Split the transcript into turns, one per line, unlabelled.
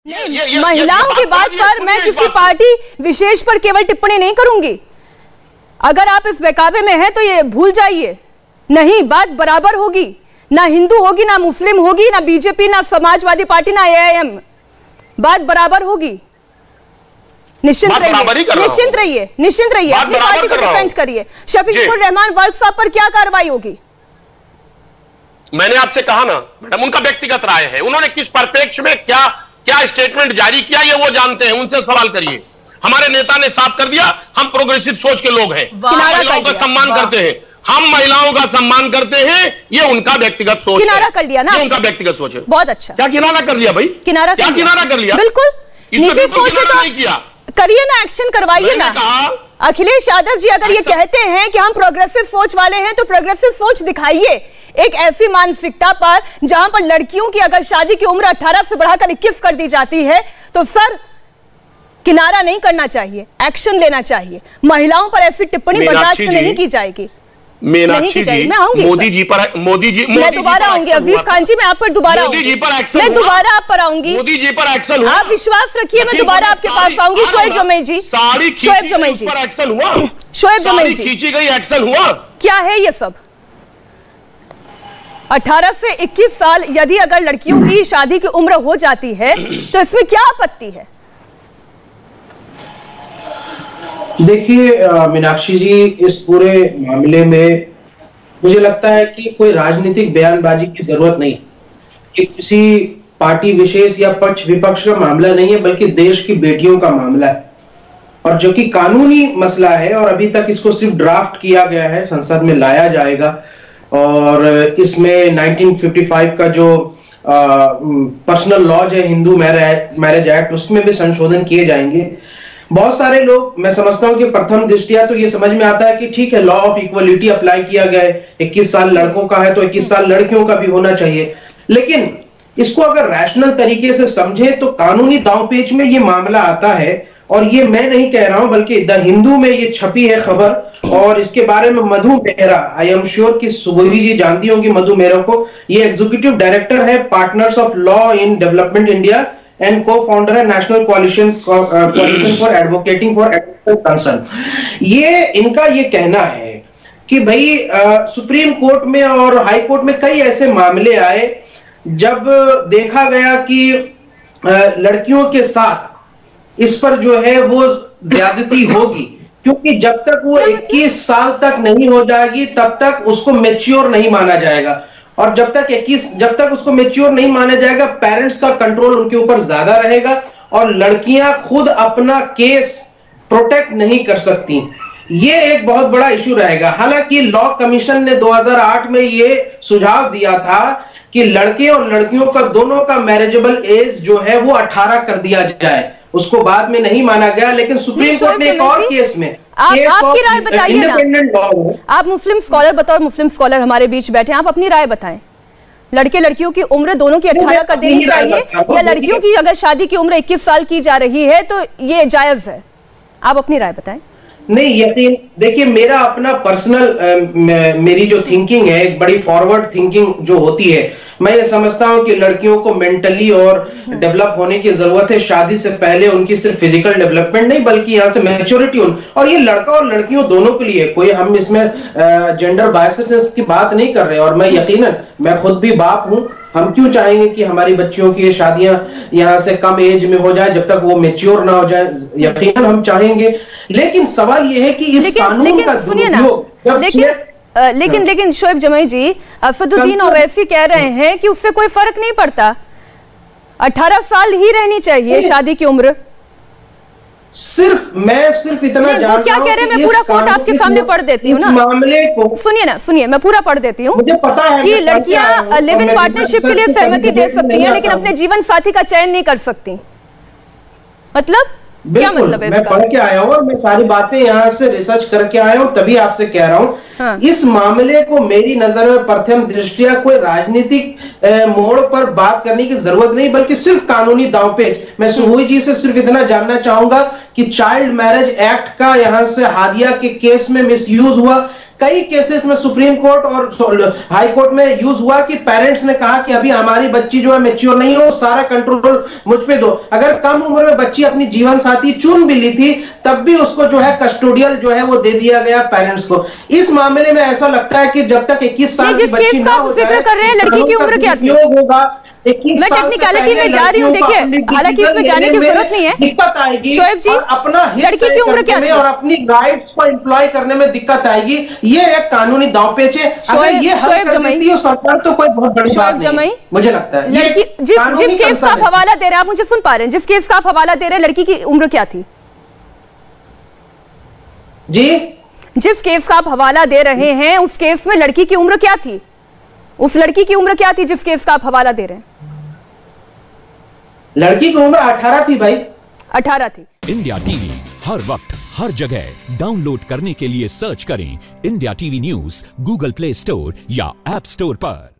महिलाओं की बात पर मैं किसी पार्टी विशेष पर केवल टिप्पणी नहीं करूंगी। अगर आप इस बहकावे में हैं तो ये भूल जाइए, नहीं, बात बराबर होगी, ना हिंदू होगी, ना मुस्लिम होगी, ना बीजेपी, ना समाजवादी पार्टी, ना AIM, बात बराबर होगी। निश्चिंत रहिए, निश्चिंत रहिए, निश्चिंत रहिए, अपनी पार्टी को डिफेंड करिए। शफीकुर रहमान वर्क साहब पर क्या कार्रवाई होगी?
मैंने आपसे कहा ना मैडम, उनका व्यक्तिगत राय है, उन्होंने किस परिप्रेक्ष्य में क्या स्टेटमेंट जारी किया ये वो जानते हैं, उनसे सवाल करिए। हमारे नेता ने साफ कर दिया, हम प्रोग्रेसिव सोच के लोग हैं, महिलाओं का सम्मान करते हैं, हम महिलाओं का सम्मान करते हैं, ये उनका व्यक्तिगत सोच है।
किनारा कर लिया ना,
ये उनका व्यक्तिगत सोच है।
बहुत अच्छा।
क्या किनारा कर लिया भाई?
किनारा
क्या किनारा कर लिया?
बिल्कुल निजी सोच
नहीं किया,
करिए ना, एक्शन करवाइए ना। अखिलेश यादव जी अगर ये कहते हैं कि हम प्रोग्रेसिव सोच वाले हैं तो प्रोग्रेसिव सोच दिखाइए। एक ऐसी मानसिकता पर जहां पर लड़कियों की अगर शादी की उम्र 18 से बढ़ाकर 21 कर दी जाती है तो सर किनारा नहीं करना चाहिए, एक्शन लेना चाहिए। महिलाओं पर ऐसी टिप्पणी बर्दाश्त नहीं की जाएगी।
मीनाक्षी जी, मोदी जी
मैं दोबारा आऊंगी। अजीज खान जी, मैं आप पर दोबारा आऊंगी, मैं दोबारा आप पर आऊंगी।
मोदी जी पर एक्शन हुआ,
आप विश्वास रखिए, मैं दोबारा आपके पास आऊंगी। शोएब जमील जी, शोएब जमील जी
पर एक्शन हुआ,
शोएब जमील जी
खींची गई एक्शन हुआ।
क्या है ये सब? 18 से 21 साल यदि अगर लड़कियों की शादी की उम्र हो जाती है तो इसमें क्या आपत्ति है?
देखिए मीनाक्षी जी, इस पूरे मामले में मुझे लगता है कि कोई राजनीतिक बयानबाजी की जरूरत नहीं, कि किसी पार्टी विशेष या पक्ष विपक्ष का मामला नहीं है, बल्कि देश की बेटियों का मामला है, और जो कि कानूनी मसला है। और अभी तक इसको सिर्फ ड्राफ्ट किया गया है, संसद में लाया जाएगा, और इसमें 1955 का जो पर्सनल लॉज है, हिंदू मैरिज एक्ट, उसमें भी संशोधन किए जाएंगे। बहुत सारे लोग, मैं समझता हूं कि प्रथम दृष्टिया तो ये समझ में आता है कि ठीक है, लॉ ऑफ इक्वलिटी अप्लाई किया गया है, 21 साल लड़कों का है तो 21 साल लड़कियों का भी होना चाहिए। लेकिन इसको अगर रैशनल तरीके से समझे तो कानूनी दांवपेच में ये मामला आता है। और ये मैं नहीं कह रहा हूं, बल्कि द हिंदू में ये छपी है खबर, और इसके बारे में Madhu Mehra, I am sure कि सुबोही जी जानती होंगी मधु मेहरा को, ये एग्जीक्यूटिव डायरेक्टर है partners of law in development India and co-founder है national coalition for advocating for concern. ये इनका ये कहना है कि भाई सुप्रीम कोर्ट में और हाई कोर्ट में कई ऐसे मामले आए जब देखा गया कि लड़कियों के साथ इस पर जो है वो ज्यादती होगी, क्योंकि जब तक वो 21 साल तक नहीं हो जाएगी तब तक उसको मैच्योर नहीं माना जाएगा, और जब तक उसको मैच्योर नहीं माना जाएगा, पेरेंट्स का कंट्रोल उनके ऊपर ज्यादा रहेगा और लड़कियां खुद अपना केस प्रोटेक्ट नहीं कर सकती। ये एक बहुत बड़ा इशू रहेगा। हालांकि लॉ कमीशन ने 2008 में ये सुझाव दिया था कि लड़के और लड़कियों का दोनों का मैरिजेबल एज जो है वो 18 कर दिया जाए, उसको बाद में नहीं माना गया। लेकिन सुप्रीम कोर्ट ने एक और केस में,
आपकी राय बताइए ना। आप मुस्लिम स्कॉलर बताओ, मुस्लिम स्कॉलर हमारे बीच बैठे, आप अपनी राय बताएं। लड़के लड़कियों की उम्र दोनों की 18 कर देनी चाहिए, या लड़कियों की अगर शादी की उम्र 21 साल की जा रही है तो ये जायज है? आप अपनी राय बताएं।
नहीं, यकीन देखिए, मेरा अपना पर्सनल मेरी जो थिंकिंग है, एक बड़ी फॉरवर्ड थिंकिंग जो होती है, मैं ये समझता हूं कि लड़कियों को मेंटली और डेवलप होने की जरूरत है। शादी से पहले उनकी सिर्फ फिजिकल डेवलपमेंट नहीं, बल्कि यहां से मैच्योरिटी, और ये लड़का और लड़कियों दोनों के लिए, कोई हम इसमें जेंडर बायसेस की बात नहीं कर रहे। और मैं यकीनन, मैं खुद भी बाप हूं, हम क्यों चाहेंगे कि हमारी बच्चियों की शादियां यहां से कम एज में हो जाए, जब तक वो मैच्योर ना हो जाए, यकीनन हम चाहेंगे। लेकिन सवाल ये है कि इस कानून का दुरुपयोग,
लेकिन शोएब जमील जी, असदुद्दीन ओवैसी कह रहे हैं कि उससे कोई फर्क नहीं पड़ता, 18 साल ही रहनी चाहिए शादी की उम्र।
मैं सिर्फ इतना जान रहा हूं,
क्या कह रहे हैं, मैं पूरा कोट आपके सामने पढ़ देती हूँ ना,
मामले को
सुनिए, मैं पूरा पढ़ देती हूँ।
मुझे पता है
कि लड़कियां लिव इन पार्टनरशिप के लिए सहमति दे सकती हैं, लेकिन अपने जीवन साथी का चयन नहीं कर सकती। मतलब क्या मतलब है?
मैं पढ़ के आया हूँ और मैं सारी बातें यहाँ से रिसर्च करके आया हूँ, तभी आपसे कह रहा हूँ। हाँ। इस मामले को मेरी नजर में प्रथम दृष्टिया कोई राजनीतिक मोड़ पर बात करने की जरूरत नहीं, बल्कि सिर्फ कानूनी दांवपेच। मैं सुबोही जी से सिर्फ इतना जानना चाहूंगा कि चाइल्ड मैरिज एक्ट का यहाँ से हादिया के केस में मिसयूज हुआ, कई केसेस में सुप्रीम कोर्ट और हाई कोर्ट में यूज हुआ कि पेरेंट्स ने कहा कि अभी हमारी बच्ची जो है मैच्योर नहीं हो, सारा कंट्रोल मुझ पे दो। अगर कम उम्र में बच्ची अपनी जीवन साथी चुन भी ली थी तब भी उसको जो है कस्टोडियल जो है वो दे दिया गया पेरेंट्स को। इस मामले में ऐसा लगता है कि जब तक 21 साल की बच्ची ना हो जाए,
लड़की की उम्र क्या थी
होगा। 21
मैं टेक्निकलिटी में जा रही हूँ, देखिए हालांकि इसमें जाने की जरूरत नहीं है,
दिक्कत आएगी
शोएब जी,
अपना
लड़की की उम्र क्या थी
और अपनी राइट्स को एम्प्लॉय करने में दिक्कत आएगी। ये एक कानूनी दांवपेच है। अगर ये हल कर देती है सरकार तो कोई बहुत बड़ी बात नहीं, मुझे लगता है।
लड़की जिस केस का आप हवाला दे रहे हैं, आप मुझे सुन पा रहे हैं, जिस केस का आप हवाला दे रहे हैं, लड़की की उम्र क्या थी
जी?
जिस केस का आप हवाला दे रहे हैं उस केस में लड़की की उम्र क्या थी? उस लड़की की उम्र क्या थी जिस केस का आप हवाला दे रहे हैं?
लड़की की उम्र 18 थी भाई,
18 थी।
इंडिया टीवी हर वक्त हर जगह डाउनलोड करने के लिए सर्च करें India TV news Google play store या ऐप स्टोर पर।